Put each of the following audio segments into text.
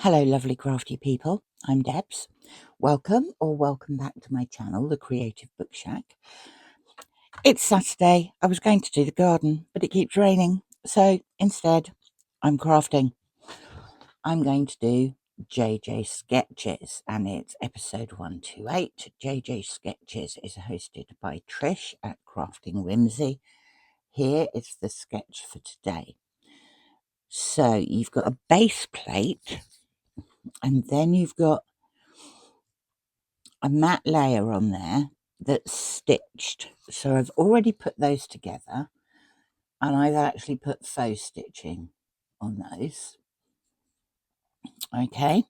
Hello, lovely crafty people. I'm Debs. Welcome back to my channel, The Creative Book Shack. It's Saturday. I was going to do the garden, but it keeps raining. So instead, I'm crafting. I'm going to do JJ Sketches, and it's episode 128. JJ Sketches is hosted by Trish at Crafting Whimsy. Here is the sketch for today. So you've got a base plate, and then you've got a matte layer on there that's stitched. So I've already put those together, and I've actually put faux stitching on those. Okay.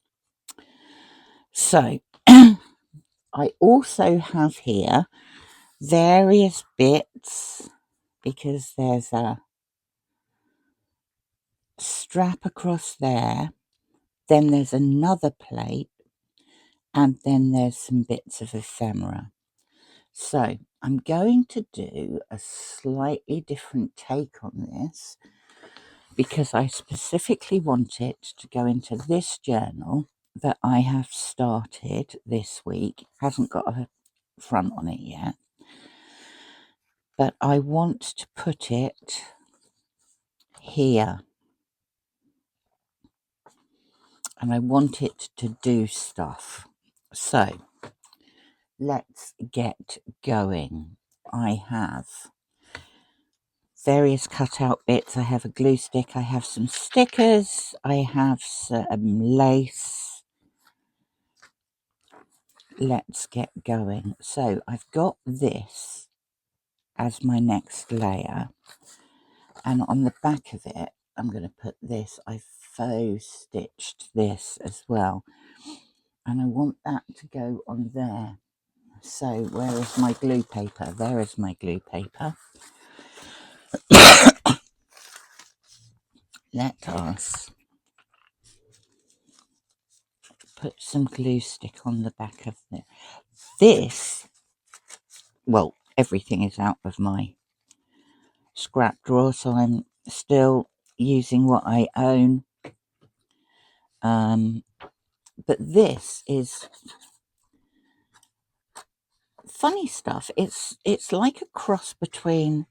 So I also have here various bits, because there's a strap across there, then there's another plate, and then there's some bits of ephemera. So I'm going to do a slightly different take on this, because I specifically want it to go into this journal that I have started this week. Hasn't got a front on it yet, but I want to put it here, and I want it to do stuff. So let's get going. I have various cutout bits. I have a glue stick, I have some stickers, I have some lace. Let's get going. So I've got this as my next layer, and on the back of it I'm going to put this. I faux stitched this as well, and I want that to go on there. So where is my glue paper? There is my glue paper. Let us put some glue stick on the back of this. Well, everything is out of my scrap drawer, so I'm still using what I own. But this is funny stuff. It's like a cross between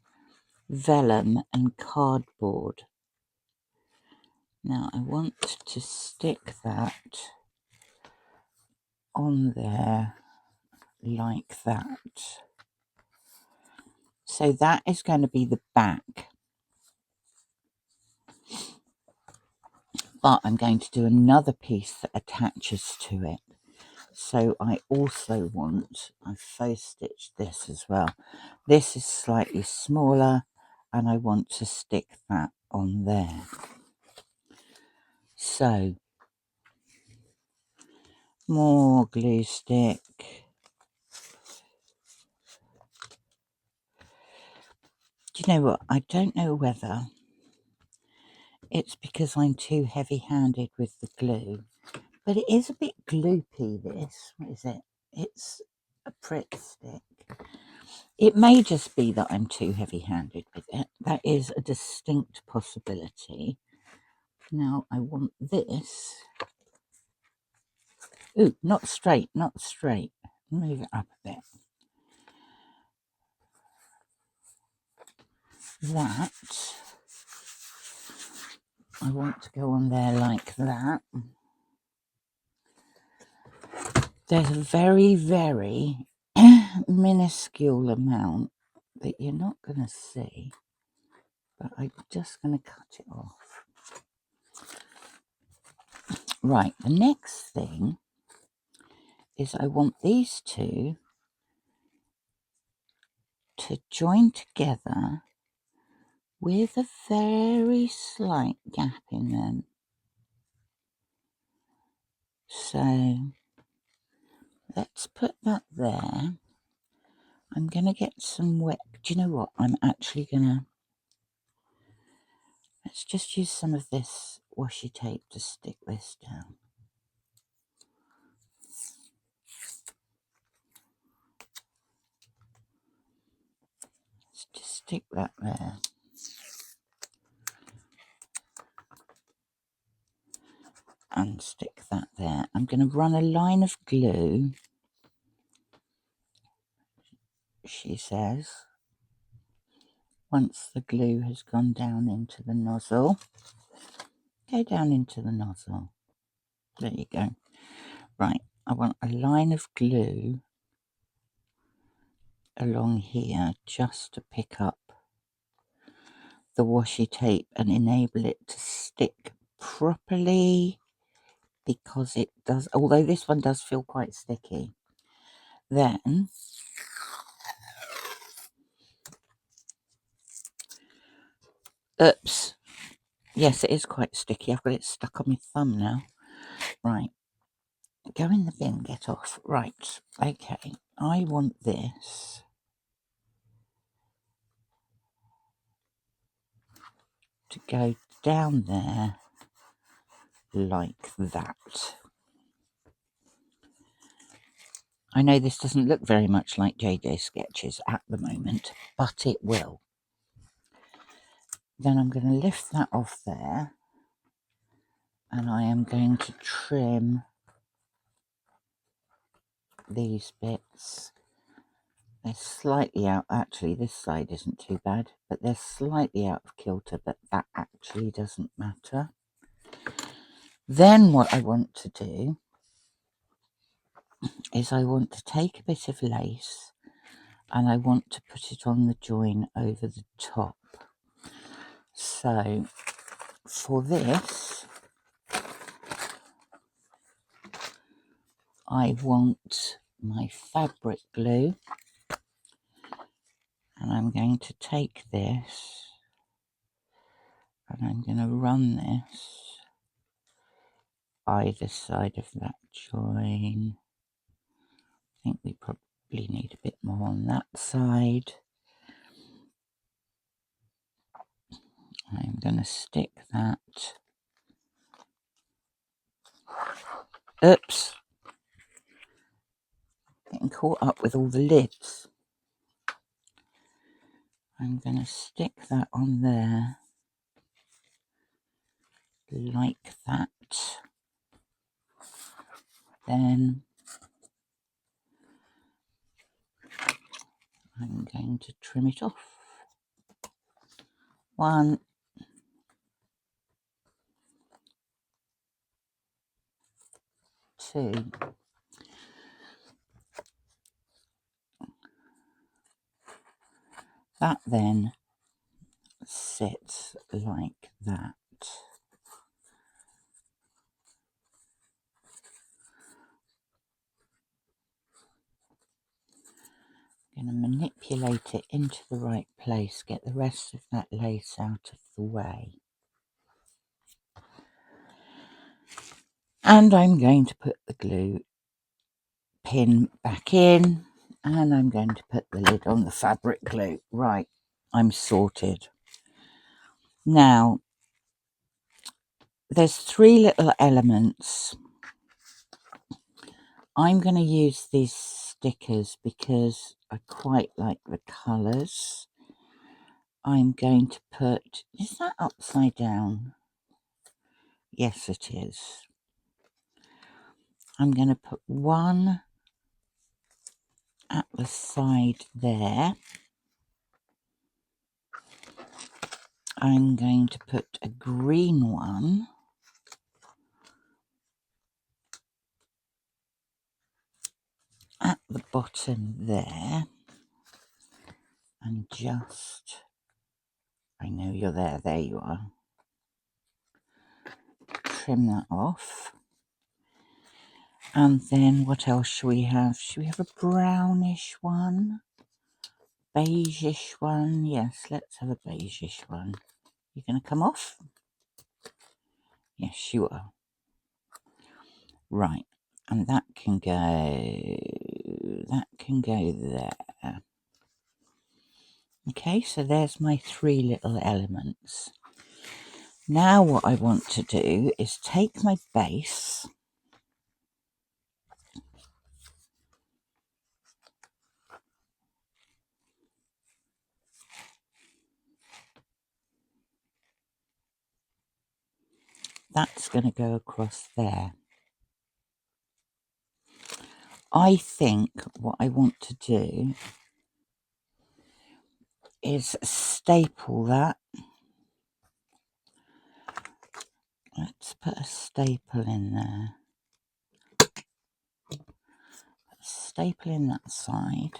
vellum and cardboard. Now I want to stick that on there like that. So that is going to be the back. But I'm going to do another piece that attaches to it. So I also want, I've faux stitched this as well. This is slightly smaller, and I want to stick that on there. So more glue stick. Do you know what? I don't know whether it's because I'm too heavy-handed with the glue, but it is a bit gloopy, this. What is it? It's a Pritt stick. It may just be that I'm too heavy-handed with it. That is a distinct possibility. Now I want this. Ooh, not straight, not straight. Move it up a bit. That I want to go on there like that. There's a very, very minuscule amount that you're not going to see, but I'm just going to cut it off. Right, the next thing is I want these two to join together with a very slight gap in them. So let's put that there. I'm going to get some wet. Do you know what? I'm actually going to... Let's just use some of this washi tape to stick this down. Let's just stick that there. and stick that there. I'm going to run a line of glue, she says, once the glue has gone down into the nozzle. Go down into the nozzle. There you go. Right, I want a line of glue along here just to pick up the washi tape and enable it to stick properly, because it does, although this one does feel quite sticky. Then oops, yes, it is quite sticky. I've got it stuck on my thumb now. Right, go in the bin, get off. Right, okay, I want this to go down there like that. I know this doesn't look very much like JJ Sketches at the moment, but it will. Then I'm going to lift that off there, and I am going to trim these bits. They're slightly out, actually this side isn't too bad, but they're slightly out of kilter, but that actually doesn't matter. Then what I want to do is I want to take a bit of lace and I want to put it on the join over the top. So for this, I want my fabric glue, and I'm going to take this and I'm going to run this either side of that join. I think we probably need a bit more on that side. I'm going to stick that. Oops. Getting caught up with all the lids. I'm going to stick that on there like that. Then I'm going to trim it off. 1, 2. That then sits like that. I'm going to manipulate it into the right place, get the rest of that lace out of the way. And I'm going to put the glue pin back in, and I'm going to put the lid on the fabric glue. Right, I'm sorted. Now, there's 3 little elements. I'm going to use these stickers because I quite like the colours. I'm going to put, is that upside down? Yes, it is. I'm going to put one at the side there. I'm going to put a green one at the bottom there, and just, I know you're there, there you are, trim that off. And then what else should we have? Should we have a brownish one? Beigeish one? Yes, let's have a beigeish one. You going to come off? Yes, you are. Right, and that can go there. Okay, so there's my 3 little elements. Now what I want to do is take my base, that's going to go across there. I think what I want to do is staple that. Let's put a staple in there. Staple in that side.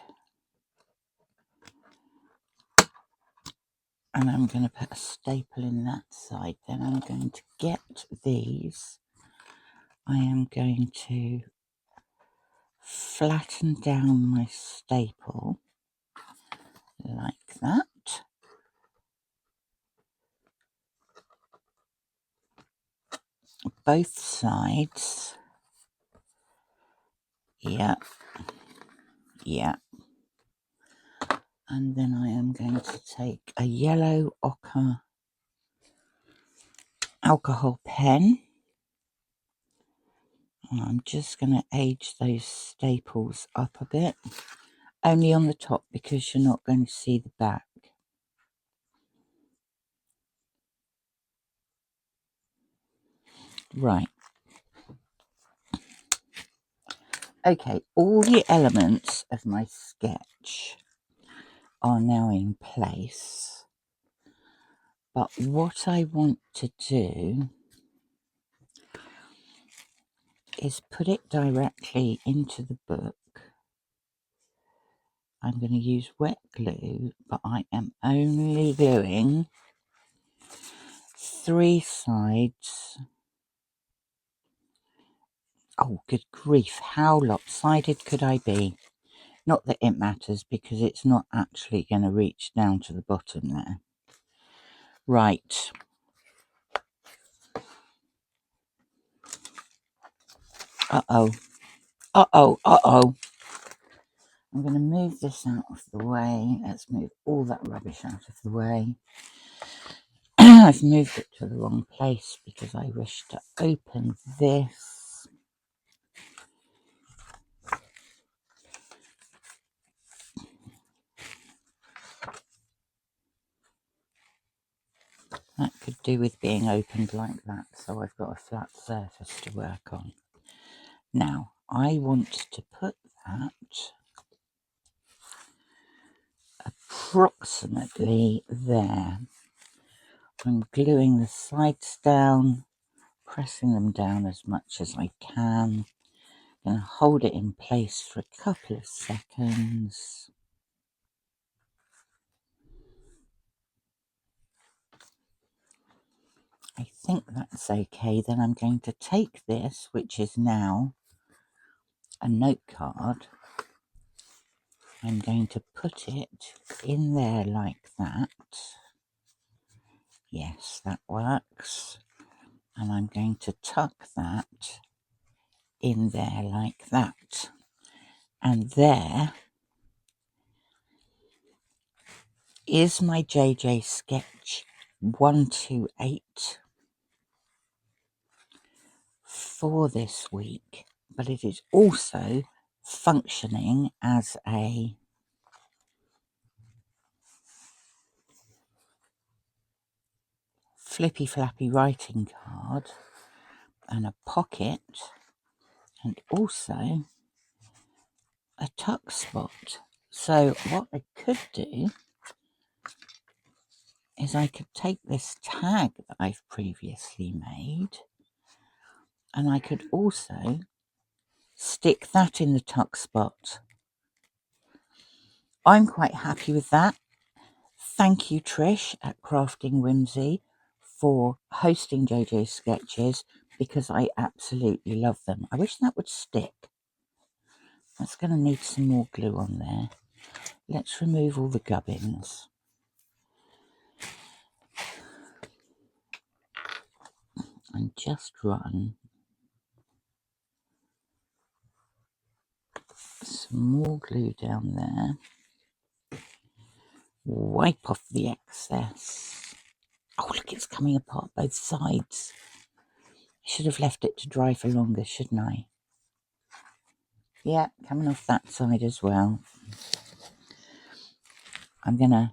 And I'm going to put a staple in that side. Then I'm going to get these. I am going to flatten down my staple like that. Both sides. Yeah. And then I am going to take a yellow ochre alcohol pen. And I'm just going to age those staples up a bit. Only on the top because you're not going to see the back. Right. Okay, all the elements of my sketch are now in place. But what I want to do is put it directly into the book. I'm going to use wet glue, but I am only gluing 3 sides. Oh, good grief, how lopsided could I be? Not that it matters because it's not actually going to reach down to the bottom there. Right. Uh-oh. Uh-oh. Uh-oh. I'm going to move this out of the way. Let's move all that rubbish out of the way. I've moved it to the wrong place because I wish to open this. That could do with being opened like that, so I've got a flat surface to work on. Now, I want to put that approximately there. I'm gluing the sides down, pressing them down as much as I can. I'm going to hold it in place for a couple of seconds. I think that's okay. Then I'm going to take this, which is now a note card. I'm going to put it in there like that. Yes, that works. And I'm going to tuck that in there like that. And there is my JJ sketch 128 for this week, but it is also functioning as a flippy flappy writing card and a pocket and also a tuck spot. So what I could do is I could take this tag that I've previously made and I could also stick that in the tuck spot. I'm quite happy with that. Thank you, Trish at Crafting Whimsy, for hosting JJ Sketches because I absolutely love them. I wish that would stick. That's going to need some more glue on there. Let's remove all the gubbins. And just run some more glue down there. Wipe off the excess. Oh, look, it's coming apart both sides. I should have left it to dry for longer, shouldn't I? Yeah, coming off that side as well. I'm going to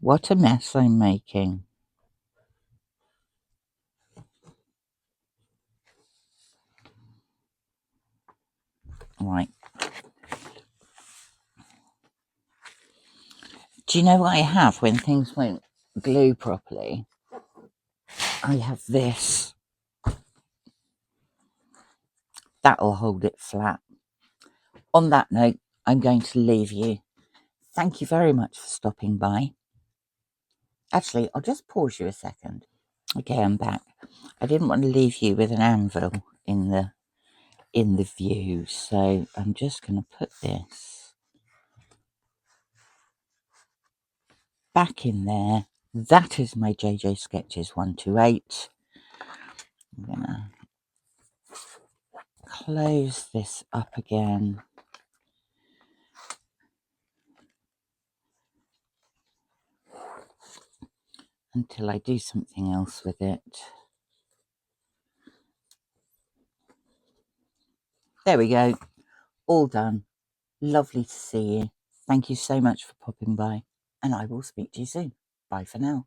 What a mess I'm making. Right. Do you know what I have when things won't glue properly? I have this. That'll hold it flat. On that note, I'm going to leave you. Thank you very much for stopping by. Actually, I'll just pause you a second. Okay, I'm back. I didn't want to leave you with an anvil in the view, so I'm just going to put this back in there. That is my JJ Sketches 128. I'm going to close this up again. Until I do something else with it. There we go. All done. Lovely to see you. Thank you so much for popping by, and I will speak to you soon. Bye for now.